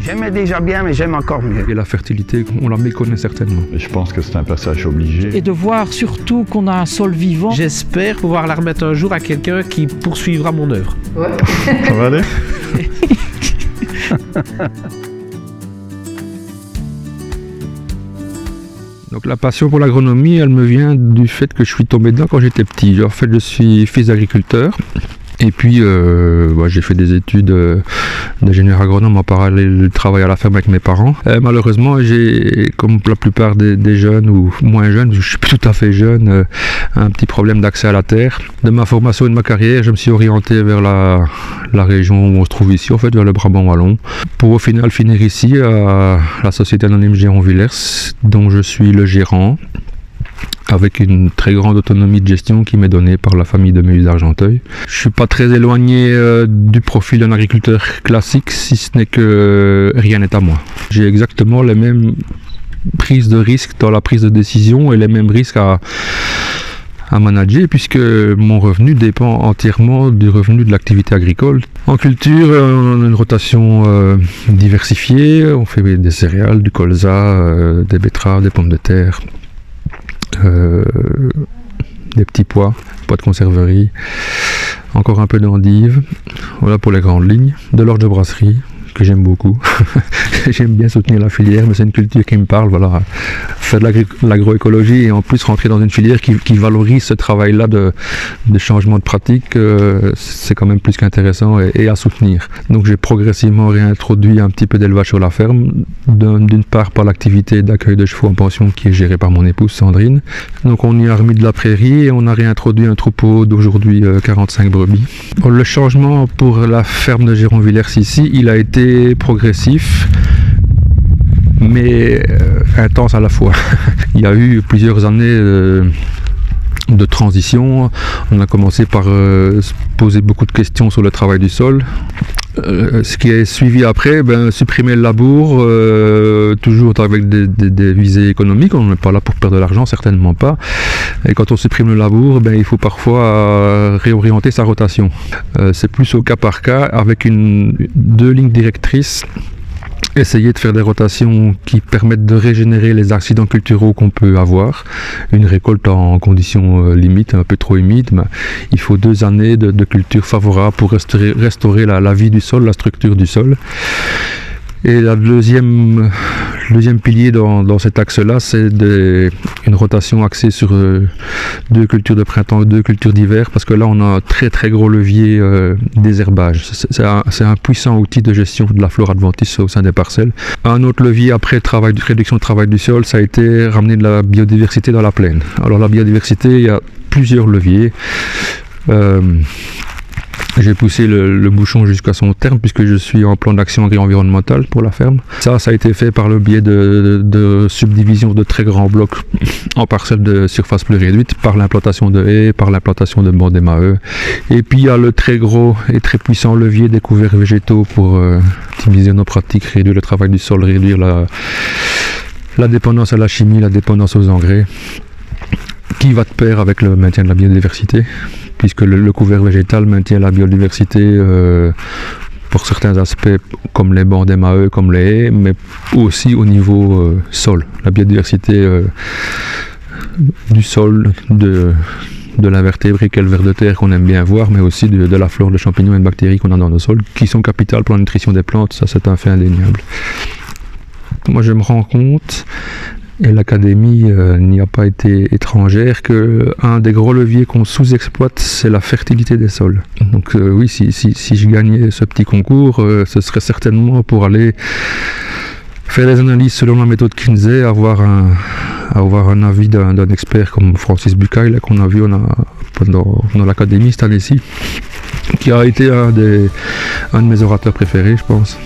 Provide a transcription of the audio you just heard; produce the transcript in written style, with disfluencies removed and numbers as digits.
J'aimais déjà bien, mais j'aime encore mieux. Et la fertilité, on la méconnaît certainement. Et je pense que c'est un passage obligé. Et de voir surtout qu'on a un sol vivant. J'espère pouvoir la remettre un jour à quelqu'un qui poursuivra mon œuvre. Ouais. Ça va aller? Donc la passion pour l'agronomie, elle me vient du fait que je suis tombé dedans quand j'étais petit. En fait, je suis fils d'agriculteur. Et puis, j'ai fait des études d'ingénieur agronome en parallèle du travail à la ferme avec mes parents. Malheureusement, j'ai, comme la plupart des jeunes ou moins jeunes, je suis plus tout à fait jeune, un petit problème d'accès à la terre. De ma formation et de ma carrière, je me suis orienté vers la région où on se trouve ici, en fait, vers le Brabant wallon, pour au final finir ici à la Société Anonyme Giron-Villers, dont je suis le gérant, avec une très grande autonomie de gestion qui m'est donnée par la famille de Méus d'Argenteuil. Je suis pas très éloigné du profil d'un agriculteur classique, si ce n'est que rien n'est à moi. J'ai exactement les mêmes prises de risques dans la prise de décision et les mêmes risques à manager, puisque mon revenu dépend entièrement du revenu de l'activité agricole. En culture, on a une rotation diversifiée, on fait des céréales, du colza, des betteraves, des pommes de terre, des petits pois de conserverie, encore un peu d'endives, voilà pour les grandes lignes, de l'orge de brasserie que j'aime beaucoup. J'aime bien soutenir la filière, mais c'est une culture qui me parle, voilà. Faire de l'agroécologie et en plus rentrer dans une filière qui valorise ce travail-là de changement de pratique, c'est quand même plus qu'intéressant et à soutenir. Donc j'ai progressivement réintroduit un petit peu d'élevage sur la ferme, d'une part par l'activité d'accueil de chevaux en pension qui est gérée par mon épouse Sandrine. Donc on y a remis de la prairie et on a réintroduit un troupeau d'aujourd'hui 45 brebis. Bon, le changement pour la ferme de Giron-Villers ici, il a été progressif, mais intense à la fois. Il y a eu plusieurs années de transition. On a commencé par se poser beaucoup de questions sur le travail du sol. Ce qui est suivi après, supprimer le labour, toujours avec des visées économiques. On n'est pas là pour perdre de l'argent, certainement pas. Et quand on supprime le labour, il faut parfois réorienter sa rotation. C'est plus au cas par cas, avec deux lignes directrices. Essayer de faire des rotations qui permettent de régénérer les accidents culturaux qu'on peut avoir. Une récolte en conditions limites, un peu trop humides, il faut 2 années de culture favorable pour restaurer la vie du sol, la structure du sol. Et le deuxième pilier dans cet axe-là, c'est une rotation axée sur 2 cultures de printemps et 2 cultures d'hiver, parce que là, on a un très très gros levier désherbage. C'est un puissant outil de gestion de la flore adventice au sein des parcelles. Un autre levier après réduction de travail du sol, ça a été ramener de la biodiversité dans la plaine. Alors la biodiversité, il y a plusieurs leviers. J'ai poussé le bouchon jusqu'à son terme puisque je suis en plan d'action agri-environnementale pour la ferme. Ça a été fait par le biais de subdivision de très grands blocs en parcelles de surface plus réduite, par l'implantation de haies, par l'implantation de bancs d'MAE. Et puis il y a le très gros et très puissant levier des couverts végétaux pour optimiser nos pratiques, réduire le travail du sol, réduire la dépendance à la chimie, la dépendance aux engrais, qui va de pair avec le maintien de la biodiversité, puisque le couvert végétal maintient la biodiversité pour certains aspects comme les bancs d'MAE, comme les haies, mais aussi au niveau sol. La biodiversité du sol, de l'invertébré qu'est le ver de terre qu'on aime bien voir, mais aussi de la flore de champignons et de bactéries qu'on a dans nos sols, qui sont capitales pour la nutrition des plantes, ça c'est un fait indéniable. Moi je me rends compte, et l'académie n'y a pas été étrangère, qu'un des gros leviers qu'on sous-exploite, c'est la fertilité des sols. Donc oui, si je gagnais ce petit concours, ce serait certainement pour aller faire des analyses selon la méthode Kinsey, avoir un avis d'un expert comme Francis Bucaille, qu'on a vu dans l'académie cette année-ci, qui a été un de mes orateurs préférés, je pense.